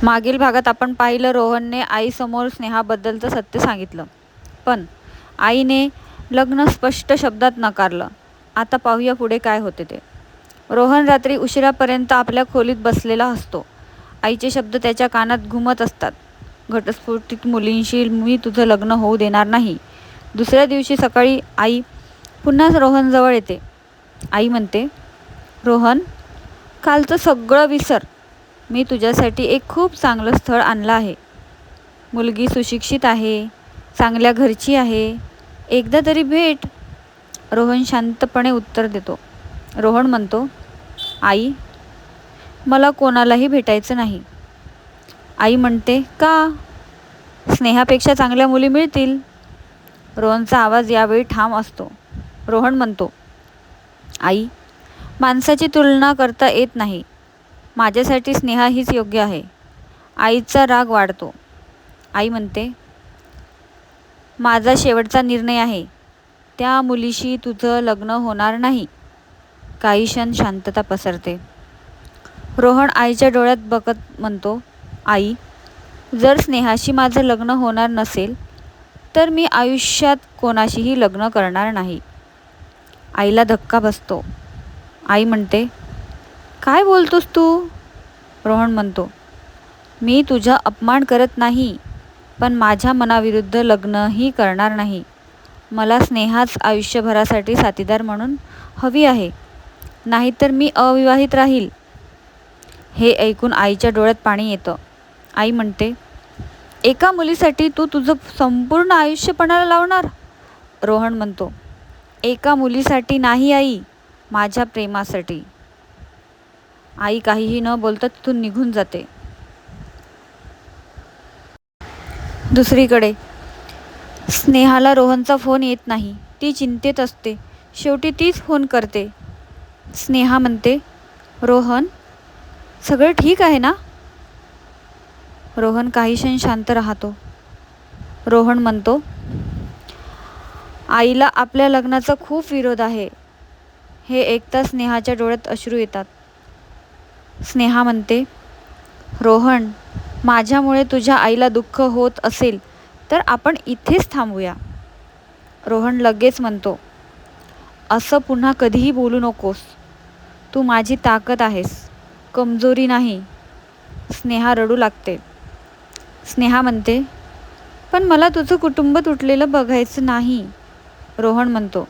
मागील भागात आपण पाहिलं, रोहनने आईसमोर स्नेहाबद्दलचं सत्य सांगितलं, पण आईने लग्न स्पष्ट शब्दात नकारलं. आता पाहूया पुढे काय होते ते. रोहन रात्री उशिरापर्यंत आपल्या खोलीत बसलेला असतो. आईचे शब्द त्याच्या कानात घुमत असतात. घटस्फोटित मुलींशी मी तुझं लग्न होऊ देणार नाही. दुसऱ्या दिवशी सकाळी आई पुन्हा रोहनजवळ येते. आई म्हणते, रोहन, कालचं सगळं विसर. मी तुझ्यासाठी एक खूप चांगलं स्थळ आणलं आहे. मुलगी सुशिक्षित आहे, चांगल्या घरची आहे. एकदा तरी भेट. रोहन शांतपणे उत्तर देतो. रोहन म्हणतो, आई, मला कोणालाही भेटायचं नाही. आई म्हणते, का? स्नेहापेक्षा चांगल्या मुली मिळतील. रोहनचा आवाज यावेळी ठाम असतो. रोहन म्हणतो, आई, माणसाची तुलना करता येत नाही. माझ्यासाठी स्नेहा हीच योग्य आहे. आईचा राग वाढतो. आई म्हणते, माझा शेवटचा निर्णय आहे. त्या मुलीशी तुझं लग्न होणार नाही. काही क्षण शांतता पसरते. रोहन आईच्या डोळ्यात बघत म्हणतो, आई, जर स्नेहाशी माझं लग्न होणार नसेल तर मी आयुष्यात कोणाशीही लग्न करणार नाही. आईला धक्का बसतो. आई म्हणते, काय बोलतोस तू? रोहन म्हणतो, मी तुझा अपमान करत नाही, पण माझ्या मनाविरुद्ध लग्नही करणार नाही. मला स्नेहाच आयुष्यभरासाठी साथीदार म्हणून हवी आहे, नाहीतर मी अविवाहित राहील. हे ऐकून आईच्या डोळ्यात पाणी येतं. आई म्हणते, एका मुलीसाठी तू तुझं संपूर्ण आयुष्य पणाला लावणार? रोहन म्हणतो, एका मुलीसाठी नाही आई, माझ्या प्रेमासाठी. आई काहीही न बोलता तिथून निघून जाते. दुसरीकडे स्नेहाला रोहनचा फोन येत नाही. ती चिंतेत असते. शेवटी तीच फोन करते. स्नेहा म्हणते, रोहन, सगळं ठीक आहे ना? रोहन काही क्षण शांत राहतो. रोहन म्हणतो, आईला आपल्या लग्नाचा खूप विरोध आहे. हे ऐकता स्नेहाच्या डोळ्यात अश्रू येतात. स्नेहा म्हणते, रोहन, माझ्यामुळे तुझ्या आईला दुःख होत असेल तर आपण इथेच थांबूया. रोहन लगेच म्हणतो, असं पुन्हा कधीही बोलू नकोस. तू माझी ताकद आहेस, कमजोरी नाही. स्नेहा रडू लागते. स्नेहा म्हणते, पण मला तुझं कुटुंब तुटलेलं बघायचं नाही. रोहन म्हणतो,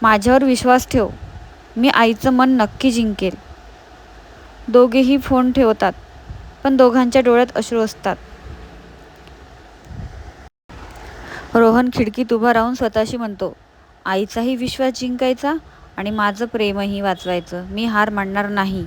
माझ्यावर विश्वास ठेव. मी आईचं मन नक्की जिंकेल. दोघेही फोन ठेवतात, पण दोघांच्या डोळ्यात अश्रू असतात. रोहन खिडकीत उभा राहून स्वतःशी म्हणतो, आईचाही विश्वास जिंकायचा आणि माझं प्रेमही वाचवायचं. मी हार मानणार नाही.